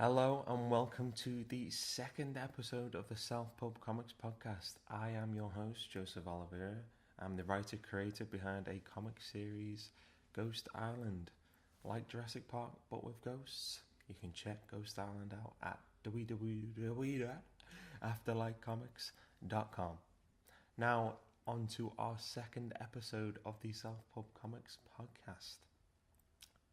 Hello and welcome to the second episode of the South Pub Comics podcast. I am your host, Joseph Oliveira. I'm the writer-creator behind a comic series, Ghost Island. Like Jurassic Park, but with ghosts, you can check Ghost Island out at www.afterlightcomics.com. Now, on to our second episode of the South Pub Comics podcast.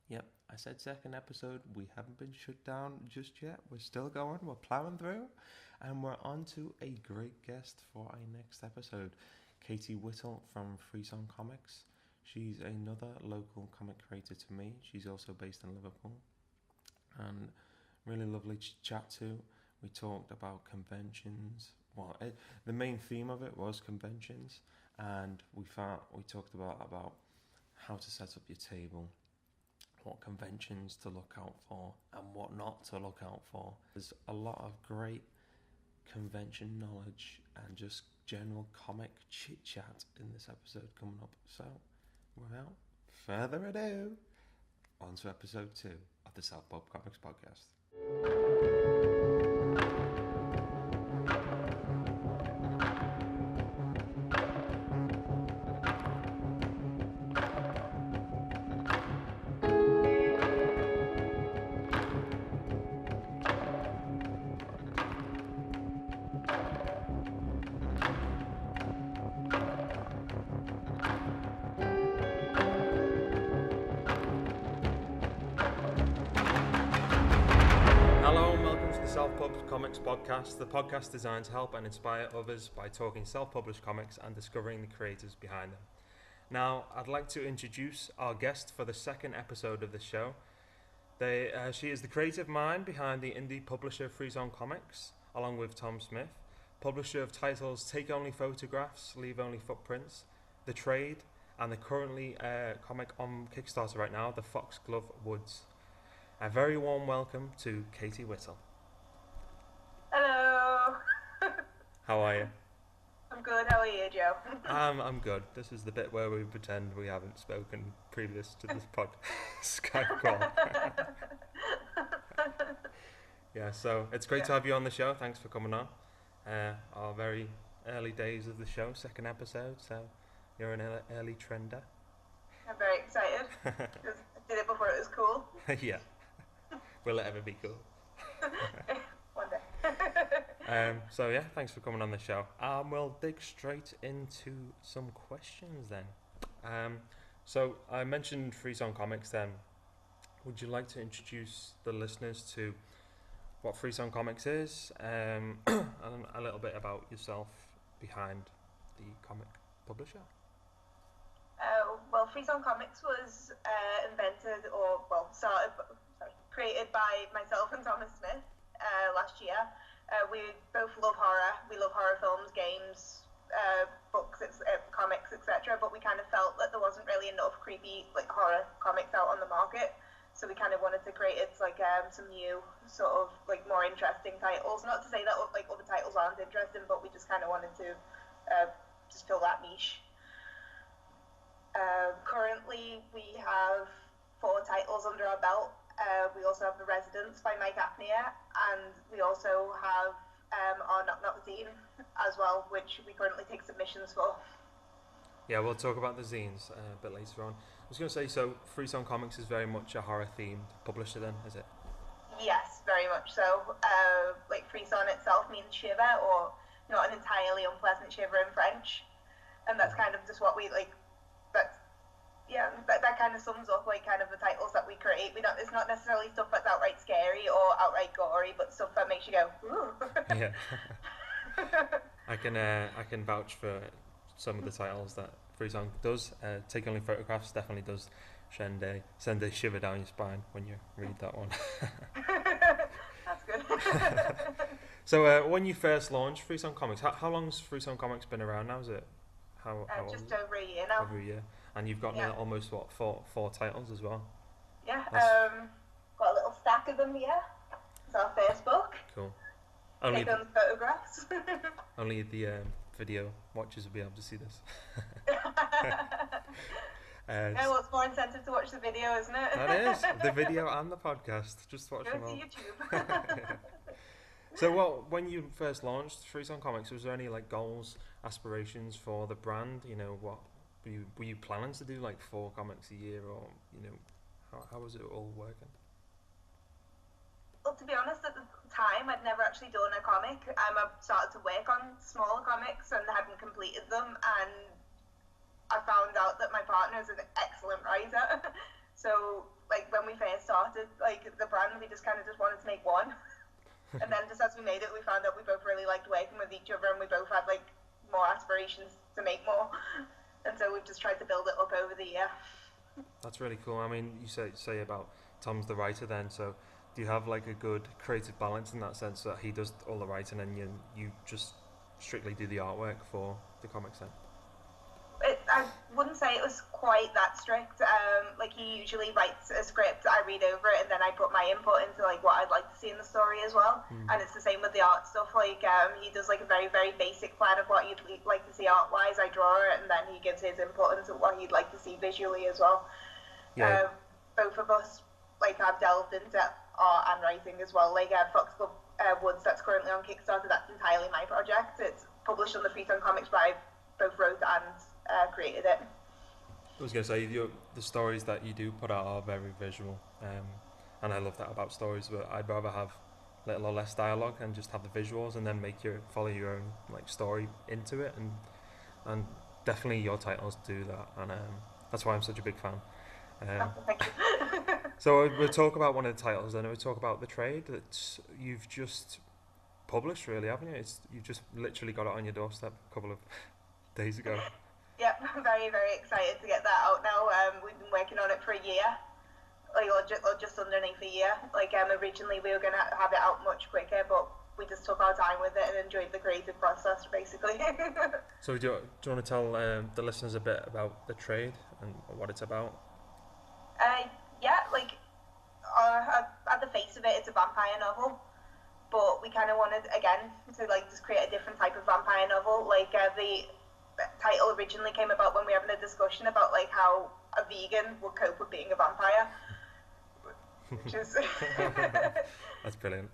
Yep, I said second episode. We haven't been shut down just yet. We're still going. We're plowing through. And we're on to a great guest for our next episode. Katie Whittle from Frisson Comics. She's another local comic creator to me. She's also based in Liverpool. And really lovely to chat to. We talked about conventions. Well, the main theme of it was conventions. And we talked about how to set up your table, what conventions to look out for and what not to look out for. There's a lot of great convention knowledge and just general comic chit chat in this episode coming up. So without further ado, on to episode 2 of the South Pub Comics podcast. Comics podcast, the podcast designed to help and inspire others by talking self-published comics and discovering the creators behind them. Now, I'd like to introduce our guest for the second episode of the show. She is the creative mind behind the indie publisher Frisson Comics, along with Tom Smith, publisher of titles Take Only Photographs, Leave Only Footprints, The Trade, and the currently comic on Kickstarter right now, The Foxglove Woods. A very warm welcome to Katie Whittle. Hello. How are you? I'm good. How are you, Joe? I'm good. This is the bit where we pretend we haven't spoken previous to this Skype call. Yeah, so it's great to have you on the show. Thanks for coming on. Our very early days of the show, second episode, so you're an early trender. I'm very excited. I did it before it was cool. Yeah. Will it ever be cool? One day. So yeah, thanks for coming on the show. We'll dig straight into some questions then. So I mentioned Frisson Comics then. Would you like to introduce the listeners to what Frisson Comics is, and a little bit about yourself behind the comic publisher? Well, Frisson Comics was created by myself and Thomas Smith last year. We both love horror. We love horror films, games, books, comics, etc. But we kind of felt that there wasn't really enough creepy horror comics out on the market. So we kind of wanted to create some new sort of more interesting titles. Not to say that other titles aren't interesting, but we just kind of wanted to just fill that niche. Currently, we have 4 titles under our belt. We also have The Residents by Mike Apnea, and we also have our Knock Knock zine as well, which we currently take submissions for. Yeah, we'll talk about the zines a bit later on. I was going to say, so Frisson Comics is very much a horror-themed publisher then, is it? Yes, very much so. Frisson itself means shiver, or not an entirely unpleasant shiver in French. And that's kind of just what we like. That kind of sums up kind of the titles that we create. It's not necessarily stuff that's outright scary or outright gory, but stuff that makes you go, ooh. Yeah. I can vouch for some of the titles that Frisson does. Take Only Photographs definitely does send a shiver down your spine when you read that one. That's good. So when you first launched Frisson Comics, how long's Frisson Comics been around now? Is it? How just over a year now. Over a year. And you've got almost, four titles as well? Yeah, got a little stack of them here. It's our first book. Cool. Take on photographs. Only the video watchers will be able to see this. Yeah, well, it's more incentive to watch the video, isn't it? That is the video and the podcast. Just watch Go them to all. YouTube. So, when you first launched Frisson Comics, was there any like goals, aspirations for the brand? You know, what were you planning to do, like 4 comics a year, or how was it all working? Well, to be honest, at the time, I'd never actually done a comic. I started to work on smaller comics and hadn't completed them, and I found out that my partner is an excellent writer. So, like, when we first started, like, the brand, we just wanted to make one. And then just as we made it, we found out we both really liked working with each other, and we both had, like, more aspirations to make more. And so we've just tried to build it up over the year. That's really cool. I mean, you say about Tom's the writer then, so do you have like a good creative balance in that sense that he does all the writing and you just strictly do the artwork for the comics then? I wouldn't say it was quite that strict. Like, he usually writes a script, I read over it, and then I put my input into like what I'd like to see in the story as well. And it's the same with the art stuff. Like, he does like a very, very basic plan of what you'd like to see art-wise. I draw it, and then he gives his input into what he'd like to see visually as well. Yeah. Both of us like have delved into art and writing as well. Like, Fox Club Woods, that's currently on Kickstarter, that's entirely my project. It's published on the Frisson Comics, but I both wrote and created it. I was going to say, the stories that you do put out are very visual, and I love that about stories, but I'd rather have little or less dialogue and just have the visuals and then follow your own like story into it, and definitely your titles do that, and that's why I'm such a big fan. Thank you. So we'll talk about one of the titles, and we'll talk about the trade that you've just published, really, haven't you? You've just literally got it on your doorstep a couple of days ago. Yep, I'm very, very excited to get that out now. We've been working on it for a year, or just underneath a year. Like, originally we were going to have it out much quicker, but we just took our time with it and enjoyed the creative process, basically. So do you want to tell the listeners a bit about the trade and what it's about? Yeah, like, at the face of it, it's a vampire novel, but we kind of wanted, again, to like just create a different type of vampire novel. Like, the title originally came about when we were having a discussion about like how a vegan would cope with being a vampire, which is that's brilliant.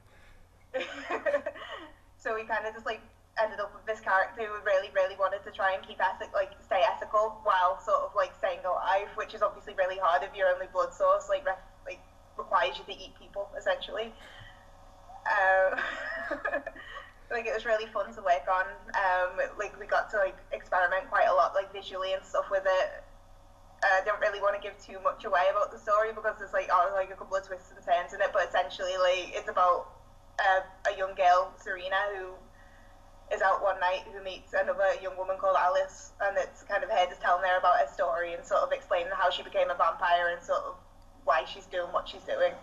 So we kind of just like ended up with this character who really, really wanted to try and stay ethical while sort of like staying alive, which is obviously really hard if your only blood source like requires you to eat people essentially. Like, it was really fun to work on. Like, we got to like experiment quite a lot, like visually and stuff with it. I don't really want to give too much away about the story because there's like a couple of twists and turns in it, but essentially like it's about a young girl, Serena, who is out one night, who meets another young woman called Alice, and it's kind of her just telling her about her story and sort of explaining how she became a vampire and sort of why she's doing what she's doing.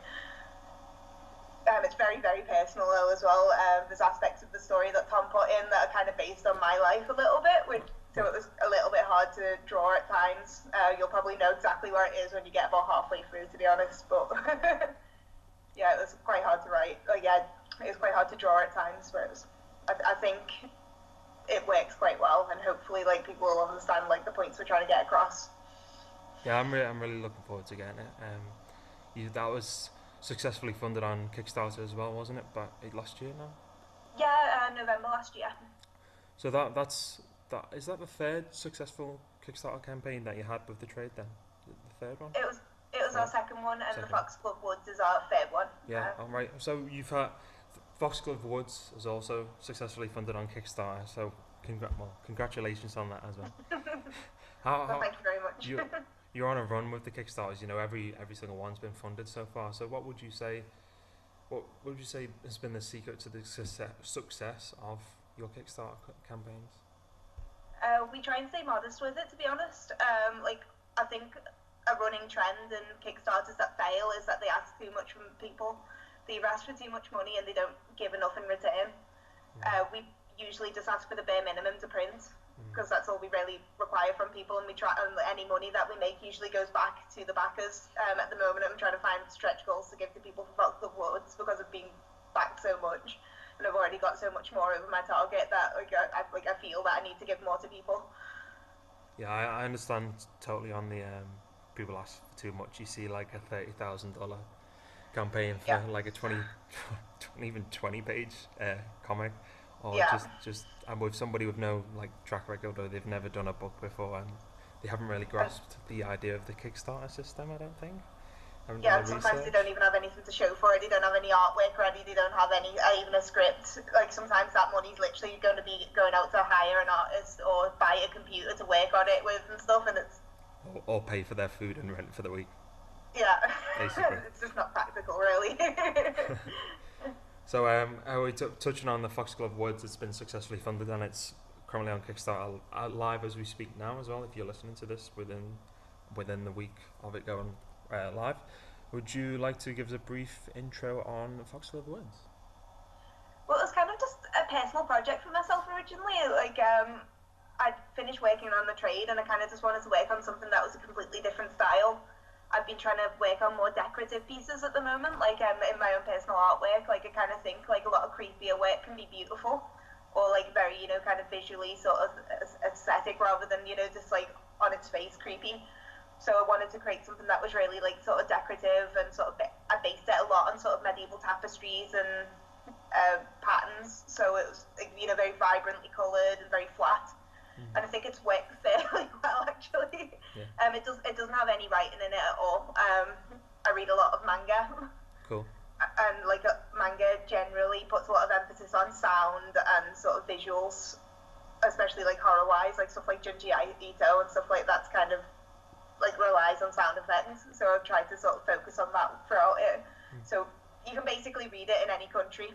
It's very, very personal though as well. There's aspects of the story that Tom put in that are kind of based on my life a little bit, so it was a little bit hard to draw at times. You'll probably know exactly where it is when you get about halfway through, to be honest, but yeah, it was quite hard to write. Like, yeah, it was quite hard to draw at times, but I think it works quite well, and hopefully like people will understand like the points we're trying to get across. Yeah, I'm really looking forward to getting it. That was successfully funded on Kickstarter as well, wasn't it? But last year now? Yeah, November last year. So is that the third successful Kickstarter campaign that you had with the trade then? The third one? It was our second one, and the Fox Club Woods is our third one. Yeah, alright. So you've had Fox Club Woods is also successfully funded on Kickstarter, so congratulations on that as well. Well, thank you very much. You're on a run with the Kickstarters. You know, every single one's been funded so far. So what would you say has been the secret to the success of your Kickstarter campaigns? We try and stay modest with it, to be honest. Like, I think a running trend in Kickstarters that fail is that they ask too much from people. They ask for too much money and they don't give enough in return. We usually just ask for the bare minimum to print, because that's all we really require from people, and any money that we make usually goes back to the backers. At the moment I'm trying to find stretch goals to give to people for Fox Club Woods because I've been backed so much and I've already got so much more over my target that I feel that I need to give more to people. Yeah, I understand totally on the people ask for too much, you see like a $30,000 campaign for Yeah. like a 20 even 20-page comic, or Yeah. just and with somebody with no like track record, or they've never done a book before, and they haven't really grasped the idea of the Kickstarter system, I don't think. Haven't done Yeah, and the sometimes research. they don't even have anything to show for it. They don't have any artwork ready. They don't have any even a script. Like sometimes that money's literally going to be going out to hire an artist or buy a computer to work on it with and stuff. And it's Or pay for their food and rent for the week. yeah, Basically. it's just not practical, really. So are we touching on the Foxglove Woods? It's been successfully funded and it's currently on Kickstarter live as we speak now as well. If you're listening to this within the week of it going live, would you like to give us a brief intro on Foxglove Woods? Well, it was kind of just a personal project for myself originally. Like, I'd finished working on the trade and I kind of just wanted to work on something that was a completely different style. I've been trying to work on more decorative pieces at the moment, like in my own personal artwork. Like, I kind of think like a lot of creepier work can be beautiful, or like very, you know, kind of visually sort of aesthetic rather than, you know, just like on its face creepy. So I wanted to create something that was really like sort of decorative and sort of I based it a lot on sort of medieval tapestries and patterns. So it was, you know, very vibrantly coloured and very flat. And I think it's worked fairly well, actually. Yeah. It doesn't have any writing in it at all. I read a lot of manga. Cool. And like manga generally puts a lot of emphasis on sound and sort of visuals, especially like horror-wise, like stuff like Junji Ito and stuff like that's kind of like relies on sound effects. So I've tried to sort of focus on that throughout it. So you can basically read it in any country.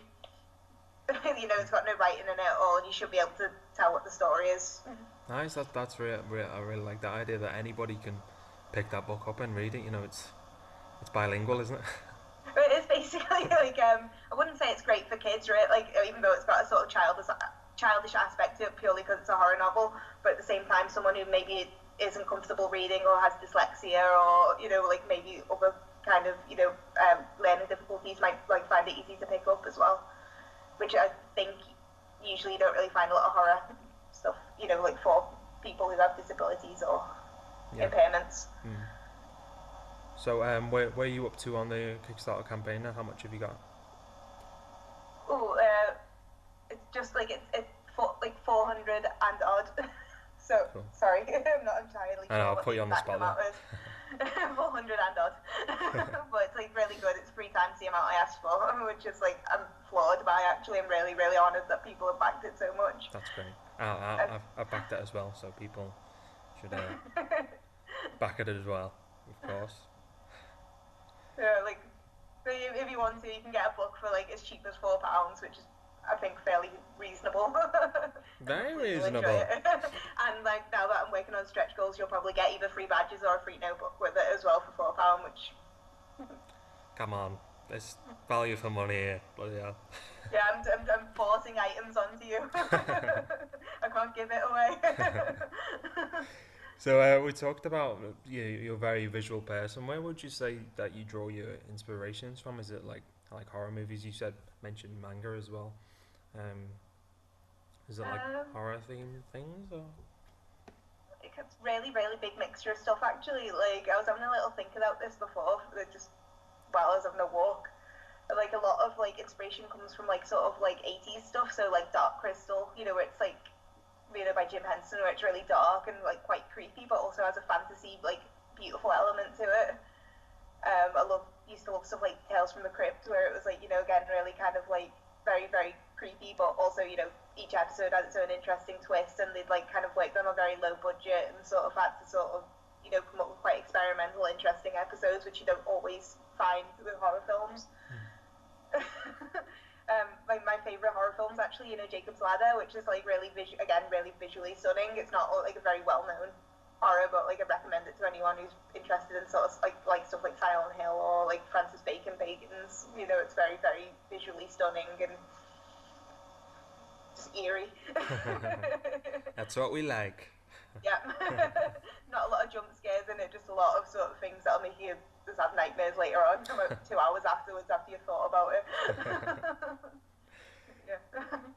You know, it's got no writing in it at all, and you should be able to tell what the story is. Nice. That's really, I really like that idea that anybody can pick that book up and read it. You know, it's bilingual, isn't it? It is basically like I wouldn't say it's great for kids, right? Like even though it's got a sort of childish aspect to it purely because it's a horror novel, but at the same time, someone who maybe isn't comfortable reading or has dyslexia or, you know, like maybe other kind of, you know, learning difficulties might like find it easy to pick up as well. Which I think usually you don't really find a lot of horror stuff, you know, like for people who have disabilities or impairments. So where are you up to on the Kickstarter campaign now? How much have you got? Oh, it's just like it's like 400 and odd. So cool. Sorry, I'm not entirely sure. I'll put you on the spot there. 400 and odd. But it's like really good. It's 3 times the amount I asked for, which is like I'm floored by. Actually, I'm really, really honoured that people have backed it so much. That's great. I've backed it as well, so people should back it as well, of course. Yeah, like if you want to, you can get a book for like as cheap as £4, which is I think fairly reasonable. Very reasonable. And like now that I'm working on stretch goals, you'll probably get either free badges or a free notebook with it as well for £4, which. Come on, there's value for money here. Bloody hell. Yeah, I'm forcing items onto you. I can't give it away. So we talked about you're a very visual person. Where would you say that you draw your inspirations from? Is it like horror movies? You mentioned manga as well. Is it like horror themed things or? It's really, really big mixture of stuff actually. Like I was having a little think about this before, just while I was having a walk. Like a lot of like inspiration comes from like sort of like 80s stuff, so like Dark Crystal, you know, where it's like, you know, by Jim Henson, where it's really dark and like quite creepy, but also has a fantasy like beautiful element to it. I used to love stuff like Tales from the Crypt, where it was like, you know, again really kind of like very, very creepy, but also, you know, each episode has its own interesting twist, and they'd like kind of worked on a very low budget and sort of had to sort of, you know, come up with quite experimental, interesting episodes, which you don't always find with horror films. My favourite horror film is actually, you know, Jacob's Ladder, which is like really really visually stunning. It's not like a very well known horror, but like I recommend it to anyone who's interested in sort of like stuff like Silent Hill or like Francis Bacon's. You know, it's very, very visually stunning and just eerie. That's what we like. Yeah. Not a lot of jump scares in it, just a lot of sort of things that'll make you just have nightmares later on, about 2 hours afterwards after you've thought about it. Yeah.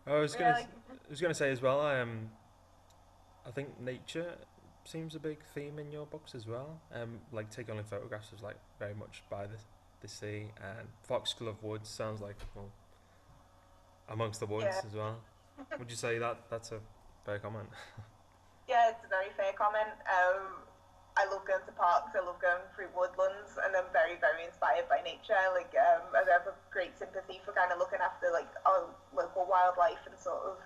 I was gonna say as well. I think nature seems a big theme in your books as well. Like Take Only Photographs is like very much by the sea, and Foxglove Woods sounds like, well, amongst the woods Yeah. as well. Would you say that that's a fair comment? Yeah, it's a very fair comment. I love going to parks. I love going through woodlands, and I'm very, very inspired by nature. Like, I have a great sympathy for kind of looking after like our local wildlife and sort of,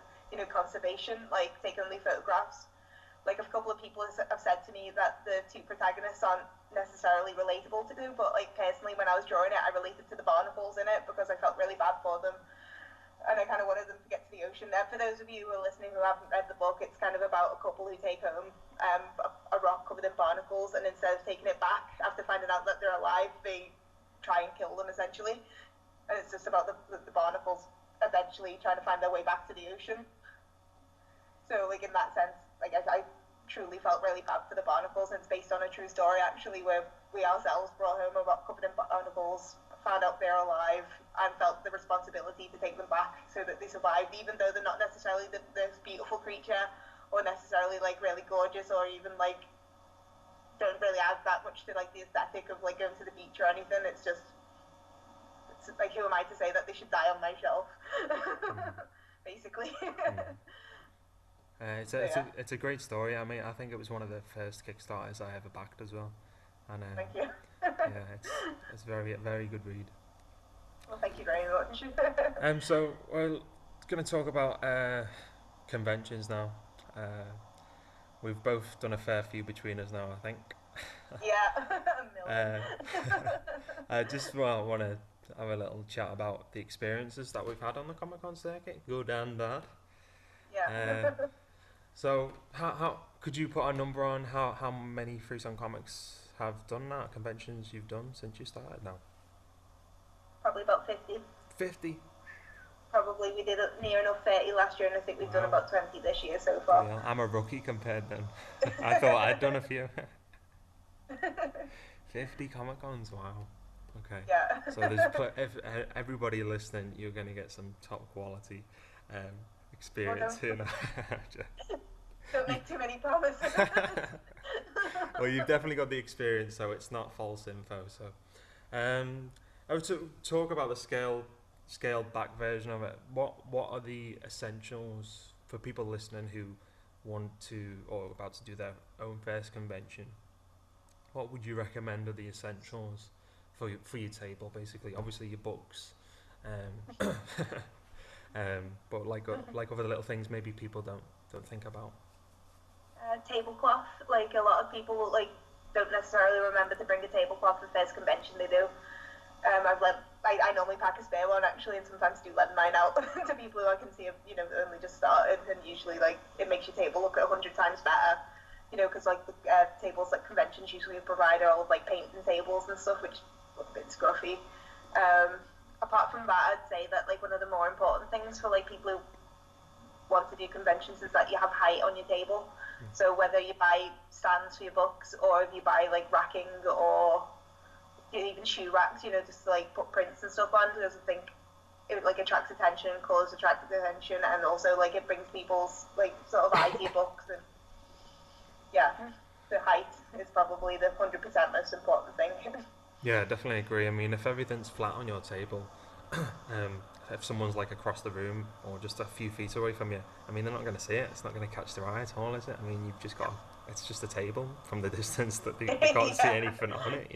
conservation. Like, Take Only Photographs. Like, a couple of people have said to me that the two protagonists aren't necessarily relatable to do, but like personally, when I was drawing it, I related to the barnacles in it because I felt really bad for them, and I kind of wanted them to get to the ocean. For those of you who are listening who haven't read the book, it's kind of about a couple who take home a rock covered in barnacles, and instead of taking it back after finding out that they're alive, they try and kill them essentially. And it's just about the barnacles eventually trying to find their way back to the ocean. So, like, in that sense, like, I truly felt really bad for the barnacles, and it's based on a true story actually, where we ourselves brought home a rock covered in barnacles, found out they're alive, and felt the responsibility to take them back so that they survived, even though they're not necessarily the most beautiful creature, or necessarily like really gorgeous, or even like don't really add that much to like the aesthetic of like going to the beach or anything. It's like, who am I to say that they should die on my shelf? Basically. It's a great story. I mean, I think it was one of the first Kickstarters I ever backed as well, and Thank you. yeah, it's very very good read. Well, thank you very much. So we're going to talk about conventions now. We've both done a fair few between us now, I think. Yeah. I just want to have a little chat about the experiences that we've had on the Comic-Con circuit, good and bad. Yeah. So how could you put a number on how many Frisson Comics have done that, conventions you've done since you started now? Probably about 50. 50? Probably. We did near enough 30 last year, and I think we've done about 20 this year so far. Yeah, I'm a rookie compared then. I thought I'd done a few. 50 Comic-Cons, wow. Okay. Yeah. So there's if everybody listening, you're going to get some top quality experience here now. Don't make too many promises. Well, you've definitely got the experience, so it's not false info. So, I would talk about the scaled back version of it. What are the essentials for people listening who want to or about to do their own first convention? What would you recommend are the essentials for your table? Basically, obviously your books, but like other little things maybe people don't think about. Tablecloth. Like, a lot of people don't necessarily remember to bring a tablecloth for the first convention they do. I normally pack a spare one actually, and sometimes do lend mine out to people who I can see have only just started, and usually it makes your table look 100 times better. Because the tables like conventions usually provide all of painting tables and stuff, which look a bit scruffy. Apart from that, I'd say that one of the more important things for people who want to do conventions is that you have height on your table. So whether you buy stands for your books, or if you buy racking, or even shoe racks, just to put prints and stuff on, because I think it attracts attention, colours attract attention, and also it brings people's sort of eye to your books. And yeah, the height is probably the 100% most important thing. Yeah, definitely agree. I mean, if everything's flat on your table, if someone's across the room or just a few feet away from you, I mean, they're not going to see it. It's not going to catch their eye at all, is it? I mean, you've just got it's just a table from the distance that they can't see anything on it,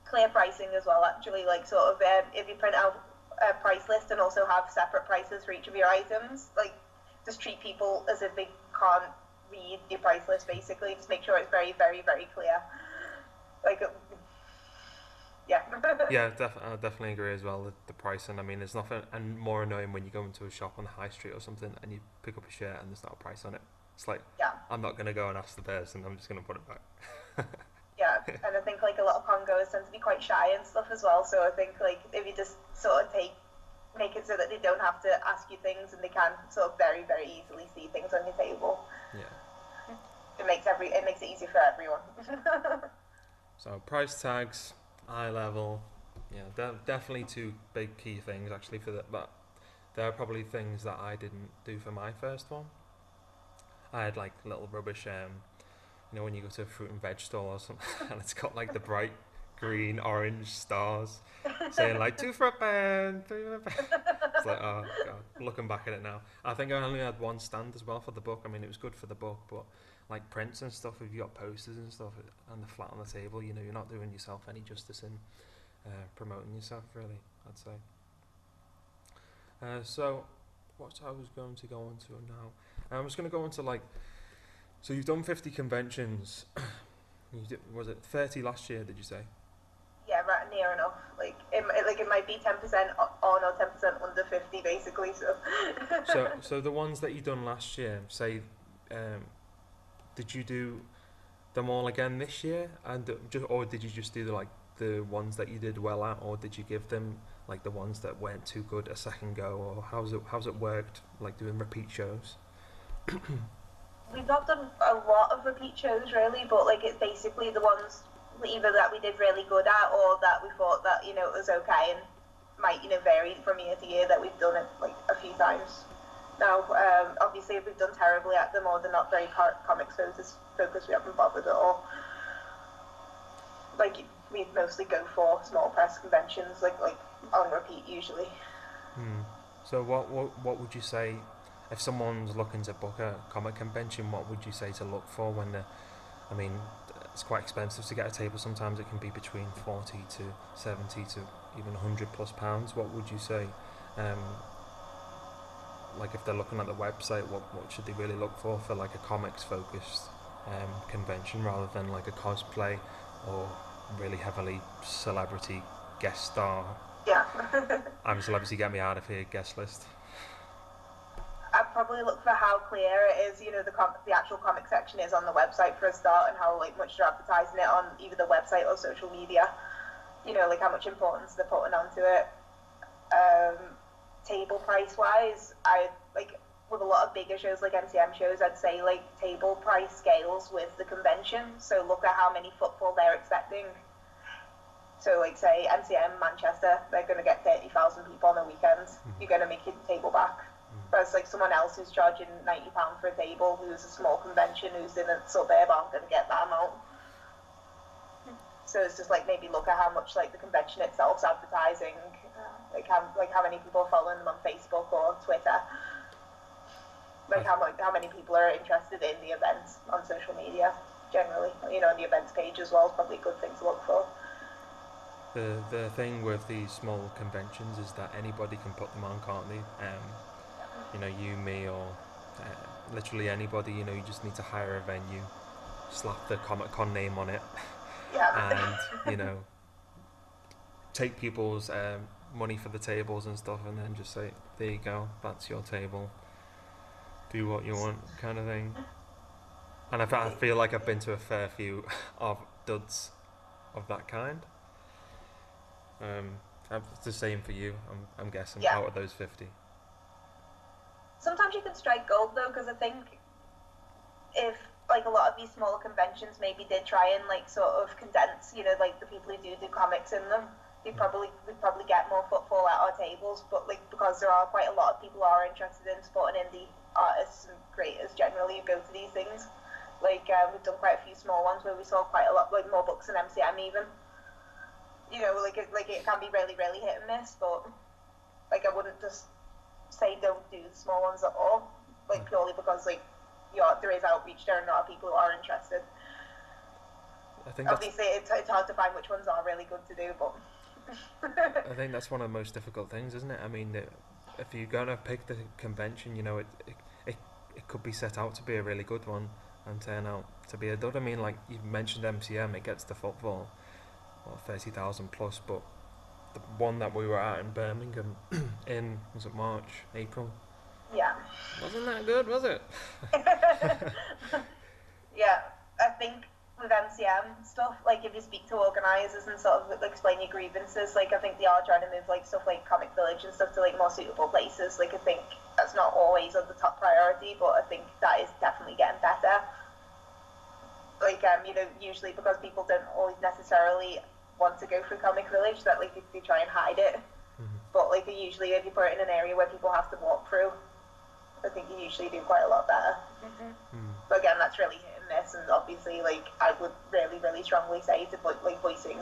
Clear pricing as well, actually. If you print out a price list and also have separate prices for each of your items, just treat people as if they can't read your price list, basically. Just make sure it's very, very, very clear. Yeah. Yeah, I definitely agree as well. The pricing, I mean, there's nothing and more annoying when you go into a shop on the high street or something and you pick up a shirt and there's not a price on it. It's yeah. I'm not going to go and ask the person, I'm just going to put it back. Yeah, and I think a lot of con-goers tend to be quite shy and stuff as well, so I think if you just sort of make it so that they don't have to ask you things and they can sort of very, very easily see things on your table. Yeah. It makes it easier for everyone. So price tags, eye level, yeah, definitely two big key things actually for that. But there are probably things that I didn't do for my first one. I had like little rubbish, you know, when you go to a fruit and veg store or something, and it's got like the bright green, orange stars saying like two for a pound, three for a pound. It's like, oh god, looking back at it now. I think I only had one stand as well for the book. I mean, it was good for the book, but like prints and stuff, if you got posters and stuff and the flat on the table, you know, you're not doing yourself any justice in promoting yourself, really, I'd say. So what I was going to go on to now, I was going to go on to like, so you've done 50 conventions. Was it 30 last year, did you say? Yeah, right, near enough. Like it might be 10% on or 10% under 50, basically. So the ones that you done last year, say, did you do them all again this year, or did you just do the ones that you did well at, or did you give them like the ones that weren't too good a second go, or how's it worked, like doing repeat shows? We've not done a lot of repeat shows really, but like it's basically the ones either that we did really good at or that we thought that, you know, it was okay and might, you know, vary from year to year, that we've done it like a few times now. Obviously if we've done terribly at them or they're not very comics focused, we haven't bothered at all. Like we mostly go for small press conventions, like on repeat usually. So what would you say if someone's looking to book a comic convention? What would you say to look for when I mean, it's quite expensive to get a table. Sometimes it can be between 40 to 70 to even £100+. What would you say? Like if they're looking at the website, what should they really look for like a comics focused convention rather than like a cosplay or really heavily celebrity guest star? Yeah. I'm a celebrity, get me out of here guest list. I'd probably look for how clear it is, you know, the actual comic section is on the website for a start, and how like much they're advertising it on either the website or social media. You know, like how much importance they're putting onto it. Table price wise, I like with a lot of bigger shows like MCM shows, I'd say like table price scales with the convention. So look at how many footfall they're expecting. So like say MCM Manchester, they're going to get 30,000 people on a weekend. You're going to make your table back. Whereas like someone else who's charging £90 for a table, who's a small convention, who's in a suburb, aren't going to get that amount. So it's just like maybe look at how much like the convention itself's advertising, like how many people are following them on Facebook or Twitter, like how many people are interested in the events on social media generally. You know, on the events page as well is probably a good thing to look for. The thing with these small conventions is that anybody can put them on, can't they? You know, you, me, or literally anybody. You know, you just need to hire a venue, slap the Comic-Con name on it, and you know, take people's money for the tables and stuff, and then just say, there you go, that's your table, do what you want, kind of thing. And I feel like I've been to a fair few of duds of that kind. It's the same for you, I'm guessing, out of those 50. Sometimes you can strike gold though, because I think if like a lot of these smaller conventions maybe did try and like sort of condense, you know, like the people who do comics in them, we'd probably get more footfall at our tables. But like because there are quite a lot of people who are interested in supporting indie artists and creators generally who go to these things. Like we've done quite a few small ones where we sold quite a lot, like more books than MCM even. You know, like it can be really, really hit and miss, but like I wouldn't just say don't do the small ones at all, like purely because like there is outreach there and there are people who are interested. I think obviously it's hard to find which ones are really good to do, but I think that's one of the most difficult things, isn't it? I mean, if you're gonna pick the convention, you know, it could be set out to be a really good one and turn out to be a dud. I mean, like you mentioned MCM, it gets the football, 30,000 plus, but the one that we were at in Birmingham in, was it March, April? Yeah. Wasn't that good, was it? Yeah, I think with MCM stuff, like if you speak to organisers and sort of like, explain your grievances, like I think they are trying to move like stuff like Comic Village and stuff to like more suitable places. Like I think that's not always on the top priority, but I think that is definitely getting better. Like you know, usually because people don't always necessarily want to go through Comic Village, that like they try and hide it. But like usually if you put it in an area where people have to walk through, I think you usually do quite a lot better. But again, that's really hit and miss, and obviously, like, I would really, really strongly say to like voicing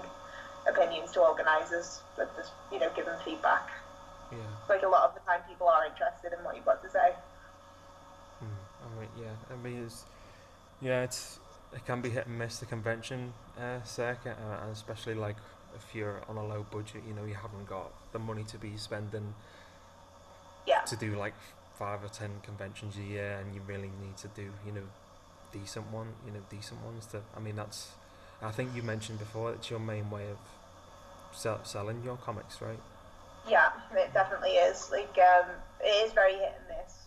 opinions to organisers, but just, you know, give them feedback. Yeah. Like, a lot of the time people are interested in what you've got to say. I mean, it can be hit and miss, the convention circuit, and especially like if you're on a low budget, you know, you haven't got the money to be spending to do like 5 or 10 conventions a year, and you really need to do, you know, decent ones to. I mean, I think you mentioned before it's your main way of selling your comics, right? Yeah, it definitely is. Like, it is very hit and miss.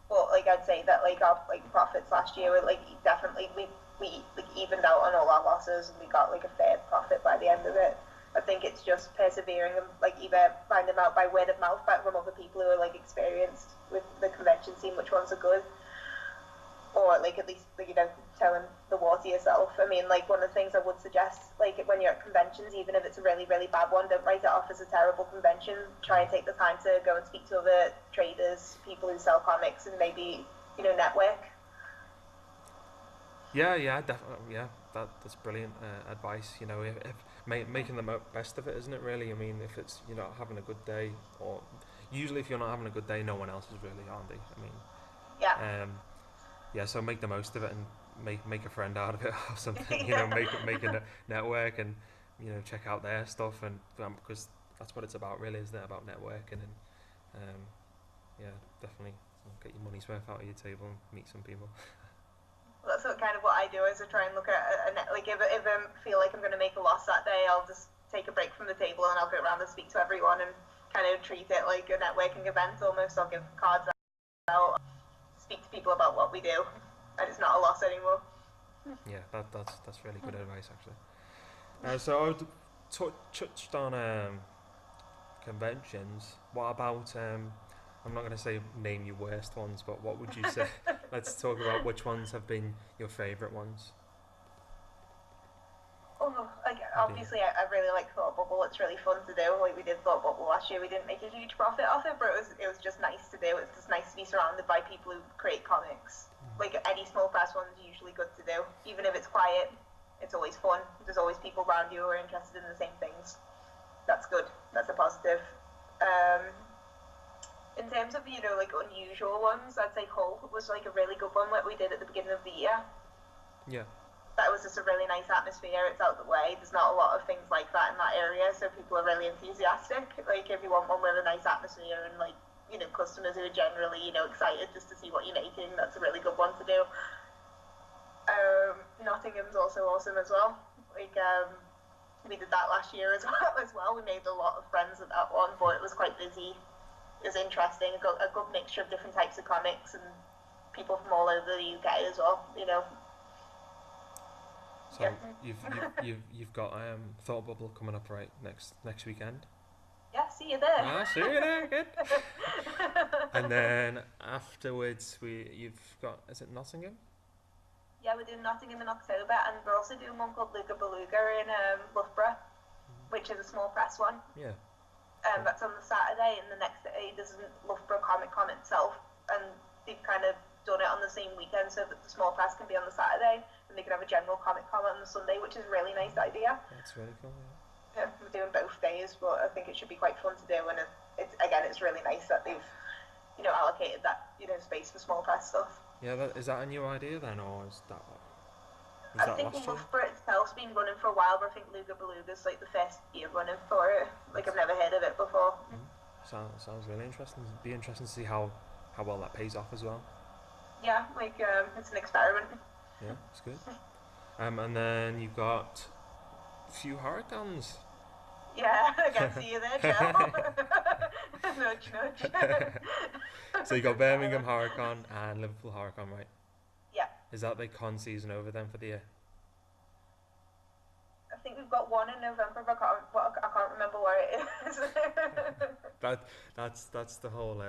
But like, I'd say that like our like profits last year were like definitely we like evened out on all our losses, and we got like a fair profit by the end of it. I think it's just persevering and like either find them out by word of mouth, back from other people who are like experienced with the convention scene, which ones are good, or like at least, you know, telling the war to yourself. I mean, like, one of the things I would suggest, like, when you're at conventions, even if it's a really, really bad one, don't write it off as a terrible convention. Try and take the time to go and speak to other traders, people who sell comics, and maybe, you know, network. Yeah, definitely. Yeah, that's brilliant advice. You know, if making the best of it, isn't it? Really, I mean, if it's, you're not having a good day, or usually if you're not having a good day, no one else is really, aren't they? I mean, yeah. Yeah, so make the most of it and make a friend out of it or something. You know, make a network, and, you know, check out their stuff, and because that's what it's about, really, isn't it? About networking, and um, yeah, definitely get your money's worth out of your table and meet some people. That's kind of what I do, is I try and look at like, if I feel like I'm going to make a loss that day, I'll just take a break from the table and I'll go around and speak to everyone and kind of treat it like a networking event almost. I'll give cards out, speak to people about what we do, and it's not a loss anymore. Yeah, that's really good advice, actually. So I touched on conventions. What about I'm not going to say name your worst ones, but what would you say? Let's talk about which ones have been your favourite ones. Oh, like, obviously, I really like Thought Bubble. It's really fun to do. Like, we did Thought Bubble last year. We didn't make a huge profit off it, but it was just nice to do. It's just nice to be surrounded by people who create comics. Like, any small press one's usually good to do. Even if it's quiet, it's always fun. There's always people around you who are interested in the same things. That's good. That's a positive. In terms of, you know, like, unusual ones, I'd say Hull was like a really good one that we did at the beginning of the year. Yeah. That was just a really nice atmosphere. It's out the way. There's not a lot of things like that in that area, so people are really enthusiastic. Like, if you want one with a nice atmosphere and, like, you know, customers who are generally, you know, excited just to see what you're making, that's a really good one to do. Nottingham's also awesome as well. Like, we did that last year as well. We made a lot of friends at that one, but it was quite busy. It was interesting. A good mixture of different types of comics and people from all over the UK as well, you know. So you've got Thought Bubble coming up right next weekend. Yeah, see you there. Ah, see you there, good. And then afterwards you've got, is it Nottingham? Yeah, we're doing Nottingham in October, and we're also doing one called Luga Beluga in Loughborough, which is a small press one. Yeah. That's on the Saturday, and the next day there's a Loughborough Comic Con itself, and they've kind of done it on the same weekend so that the small press can be on the Saturday, and they can have a general Comic Con on the Sunday, which is a really nice idea. That's really cool. Yeah, we're doing both days, but I think it should be quite fun to do, and it's really nice that they've, you know, allocated that, you know, space for small press stuff. Yeah, is that a new idea then, or is that? I think Loughborough itself's been running for a while, but I think Luga Beluga's like the first year running for it. Like, I've never heard of it before. Sounds really interesting. It'd be interesting to see how well that pays off as well. Yeah, like, it's an experiment. Yeah, it's good. And then you've got a few hurricanes. Yeah, I can see you there, Joe. Nudge, nudge. So you got Birmingham Horicon and Liverpool Horicon, right? Yeah. Is that the con season over then for the year? I think we've got one in November, but I can't remember where it is. That's the whole.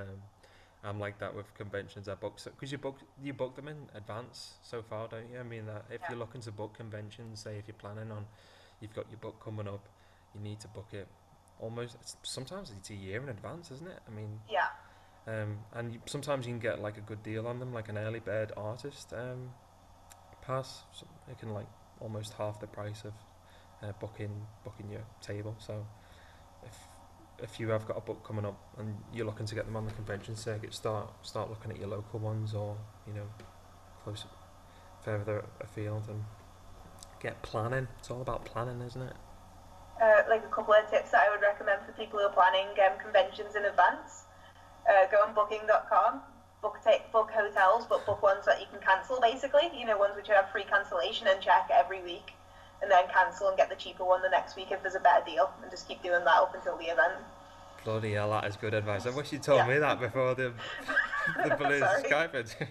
I'm like that with conventions. I book, because you book them in advance so far, don't you? I mean, if you're looking to book conventions, say if you're planning on, you've got your book coming up, you need to book it almost. Sometimes it's a year in advance, isn't it? I mean. Yeah. And sometimes you can get like a good deal on them, like an early bird artist pass. So it can like almost half the price of booking your table. So if you have got a book coming up and you're looking to get them on the convention circuit, start looking at your local ones, or closer, further afield, and get planning. It's all about planning, isn't it? Like a couple of tips that I would recommend for people who are planning conventions in advance. Go on booking.com, book hotels, but book ones that you can cancel, basically. Ones which have free cancellation and check every week, and then cancel and get the cheaper one the next week if there's a better deal, and just keep doing that up until the event. Bloody hell, that is good advice. I wish you told me that before the Blues Skype.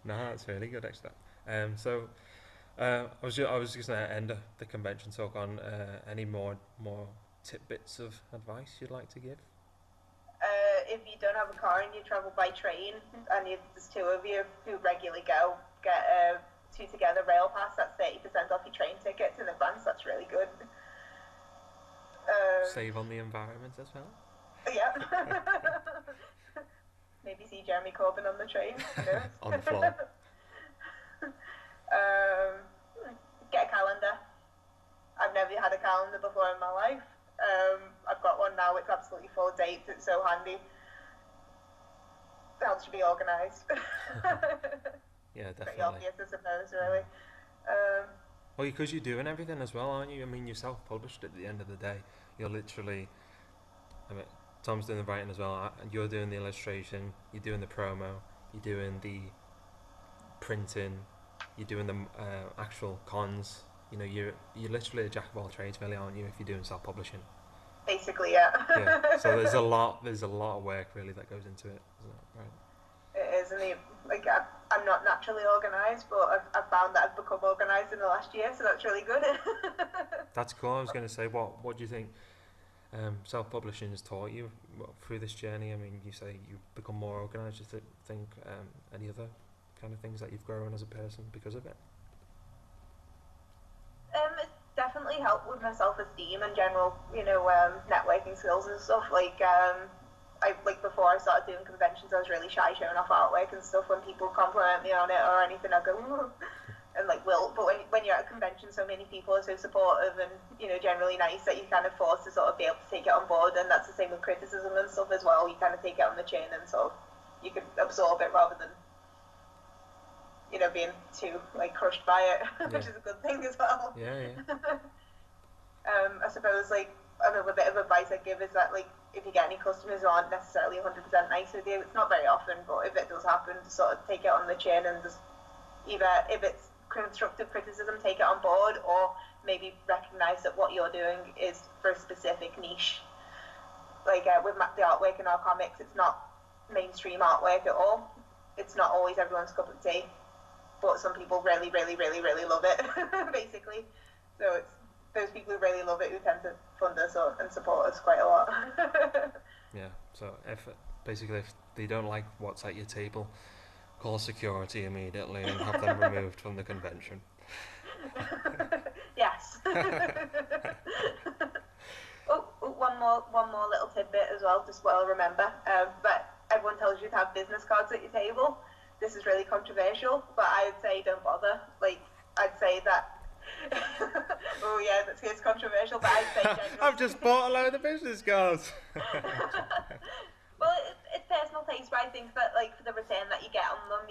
No, that's really good, actually. So I was just going to end the convention talk on any more tidbits of advice you'd like to give. If you don't have a car and you travel by train, and there's two of you who regularly go, get a two together rail pass. That's 30% off your train tickets in advance. That's really good. Save on the environment as well. Yeah. Maybe see Jeremy Corbyn on the train. On the floor. Get a calendar. I've never had a calendar before in my life. I've got one now. It's absolutely full of dates. It's so handy. It helps you be organised. Yeah, definitely. Pretty obvious, I suppose, really. Well, because you're doing everything as well, aren't you? I mean, you're self-published at the end of the day. You're literally... Tom's doing the writing as well, and you're doing the illustration, you're doing the promo, you're doing the printing, you're doing the actual cons. You're literally a jack of all trades, really, aren't you, if you're doing self-publishing? Basically, yeah. Yeah. So there's a lot of work really that goes into it, isn't it? Right. It is, and I'm not naturally organised, but I've found that I've become organised in the last year, so that's really good. That's cool. I was going to say, what do you think self-publishing has taught you through this journey? I mean, you say you've become more organised. Do you think any other kind of things that you've grown as a person because of it? It's definitely helped with my self-esteem and general, networking skills and stuff. Before I started doing conventions, I was really shy showing off artwork and stuff. When people compliment me on it or anything, I go, ooh, and wilt. But when you're at a convention, so many people are so supportive and generally nice that you kind of forced to sort of be able to take it on board. And that's the same with criticism and stuff as well. You kind of take it on the chin and sort of you can absorb it rather than being too crushed by it, which is a good thing as well. Yeah. I suppose another bit of advice I give is that if you get any customers who aren't necessarily 100% nice with you, it's not very often, but if it does happen, just sort of take it on the chin and just either, if it's constructive criticism, take it on board, or maybe recognise that what you're doing is for a specific niche. With the artwork in our comics, it's not mainstream artwork at all. It's not always everyone's cup of tea, but some people really, really, really, really love it, basically. So it's those people who really love it who tend to fund us and support us quite a lot. Yeah, so if they don't like what's at your table, call security immediately and have them removed from the convention. Yes. One more little tidbit as well, just what I'll remember. But everyone tells you to have business cards at your table. This is really controversial, but I'd say don't bother. I'd say that. Oh yeah, it's controversial, but I'd say generally... I've just bought a load of business cards. Well, it's personal taste, but I think that for the return that you get on them,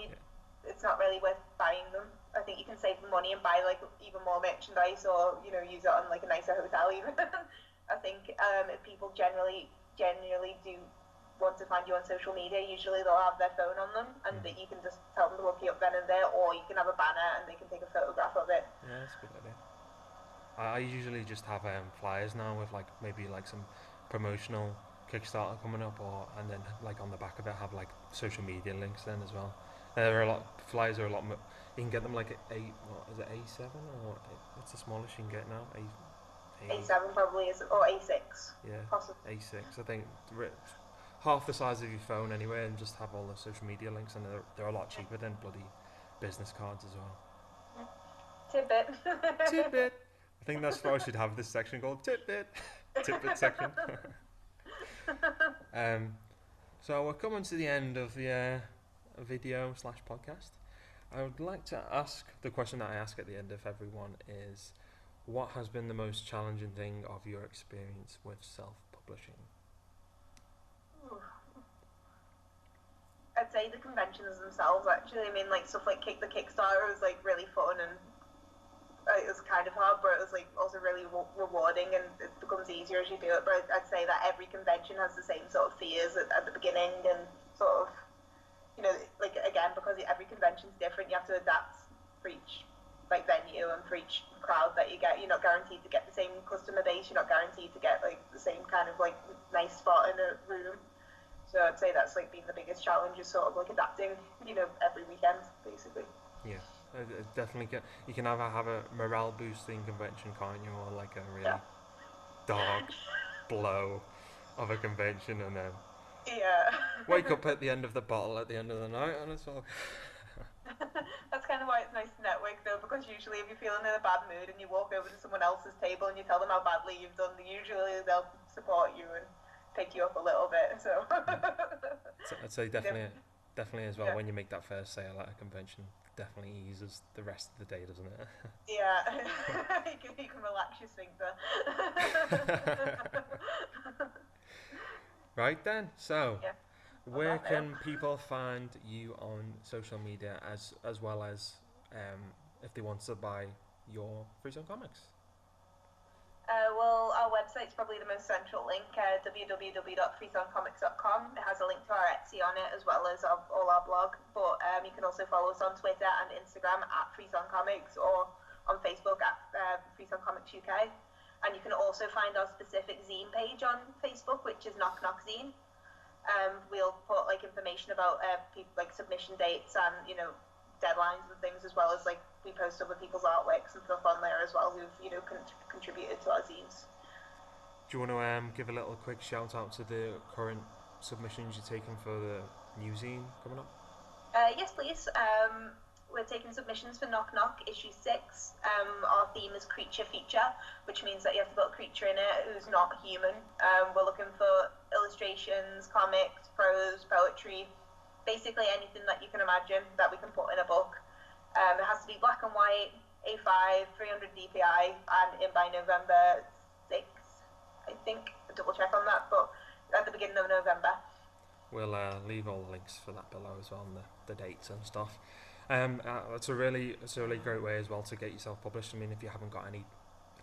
it's not really worth buying them. I think you can save the money and buy even more merchandise, or use it on a nicer hotel even. I think if people generally do want to find you on social media, usually they'll have their phone on them, and that you can just tell them to look you up then and there, or you can have a banner and they can take a photograph of it. Yeah, that's a good idea. I usually just have flyers now with maybe some promotional Kickstarter coming up, and then on the back of it have social media links then as well. Flyers are a lot more, you can get them A7 or what's the smallest you can get now? A7 probably is, or A6. Yeah, possibly. A6. I think half the size of your phone anyway, and just have all the social media links, and they're a lot cheaper than bloody business cards as well. Tidbit. I think that's what I should have this section called, tidbit. Tidbit section. So we're coming to the end of the video/podcast. I would like to ask, the question that I ask at the end of everyone is, what has been the most challenging thing of your experience with self-publishing? I'd say the conventions themselves, actually. I mean, like, stuff like the Kickstarter was, like, really fun, and it was kind of hard, but it was, like, also really rewarding, and it becomes easier as you do it. But I'd say that every convention has the same sort of fears at the beginning, and sort of, you know, like, again, because every convention's different, you have to adapt for each, like, venue and for each crowd that you get. You're not guaranteed to get the same customer base, you're not guaranteed to get, like, the same kind of, like, nice spot in a room. So I'd say that's, like, been the biggest challenge, is sort of, like, adapting, you know, every weekend, basically. Yeah, definitely. You can either have a morale boosting convention, can't you, or like a really dark blow of a convention, and then wake up at the end of the bottle at the end of the night, and it's all. That's kind of why it's nice to network, though, because usually if you're feeling in a bad mood and you walk over to someone else's table and you tell them how badly you've done, usually they'll support you and pick you up a little bit. So I'd say definitely as well, when you make that first sale at a convention, definitely eases the rest of the day, doesn't it? Yeah. you can relax your sphincter. Right then, so where can people find you on social media, as well as if they want to buy your Frisson Comics? Well, our website's probably the most central link, www.frissoncomics.com. It has a link to our Etsy on it, as well as all our blog. But you can also follow us on Twitter and Instagram at Frisson Comics, or on Facebook at Frisson Comics UK. And you can also find our specific zine page on Facebook, which is Knock Knock Zine. We'll put, like, information about like submission dates and, you know, deadlines and things, as well as, like, we post other people's artworks and stuff on there as well, who've, you know, contributed to our zines. Do you want to give a little quick shout out to the current submissions you're taking for the new zine coming up? Yes, please. We're taking submissions for Knock Knock issue 6. Our theme is creature feature, which means that you have to put a creature in it who's not human. We're looking for illustrations, comics, prose, poetry, basically anything that you can imagine that we can put in a book. It has to be black and white, A5, 300 DPI, and in by November 6th, I think. I'll double check on that, but at the beginning of November. We'll leave all the links for that below as well, and the dates and stuff. It's a really great way as well to get yourself published. I mean, if you haven't got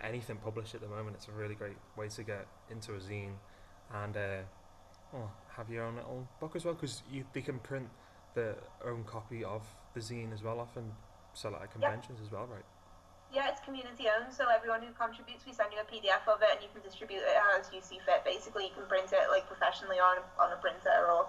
anything published at the moment, it's a really great way to get into a zine and have your own little book as well, because they can print their own copy of the zine as well, often sell it at conventions as well, right? Yeah, it's community owned, so everyone who contributes, we send you a PDF of it, and you can distribute it as you see fit. Basically, you can print it, like, professionally on a printer,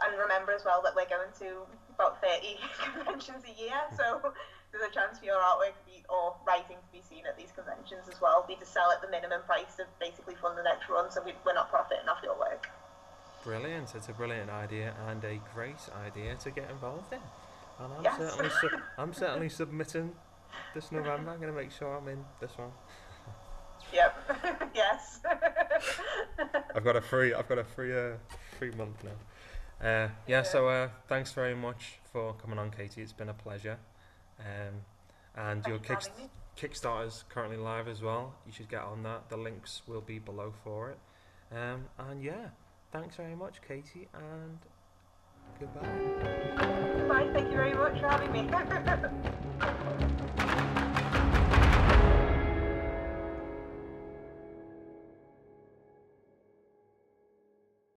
and remember as well that we're going to about 30 conventions a year, so there's a chance for your artwork or writing to be seen at these conventions as well. We just sell at the minimum price to basically fund the next run, so we're not profiting off your work. Brilliant. It's a brilliant idea, and a great idea to get involved in. And I'm certainly submitting this November. I'm going to make sure I'm in this one. Yep. Yes. I've got a free month now. So thanks very much for coming on, Katie. It's been a pleasure. And your Kickstarter is currently live as well. You should get on that. The links will be below for it. And yeah, thanks very much, Katie, and goodbye. Bye. Thank you very much for having me.